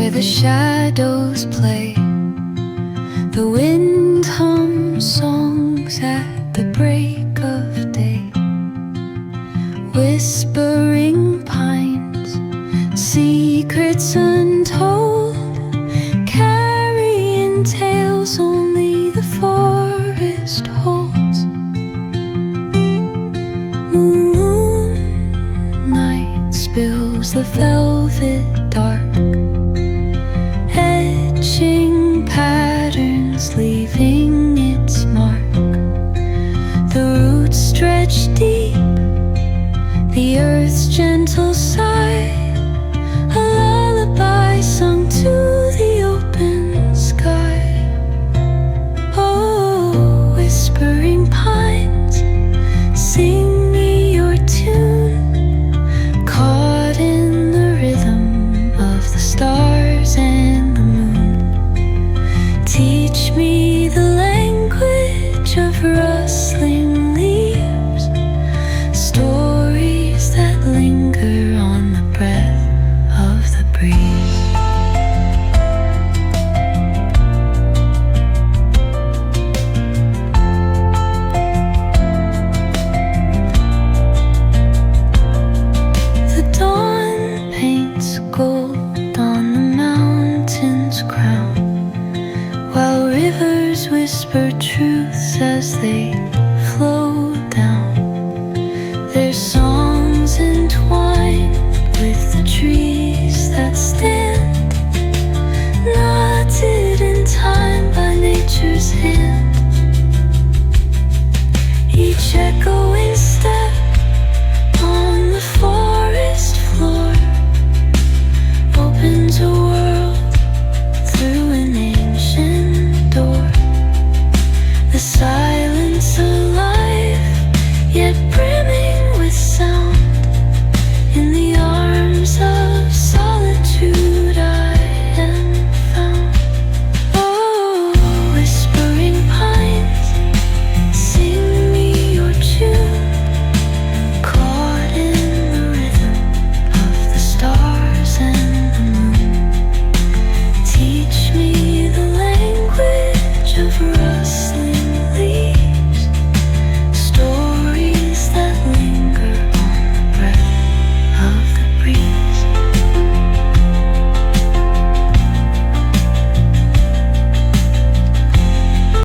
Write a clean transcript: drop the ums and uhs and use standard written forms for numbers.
where the shadows play. The wind hums songs at the break of day. Whispering pines, secrets untold, carrying tales only the forest holds. Moonlight spills the velvet dark, etching patterns, leaving its mark. The roots stretch deep, the earth's gentle sigh, a lullaby sung to the open sky. Oh, whispering pines, sing me your tune, caught in the rhythm of the stars and the moon. Teach me the language of rustling leaves, stories that linger on the breath of the breeze. The dawn paints gold on the mountain's crown, while rivers whisper truths as they flow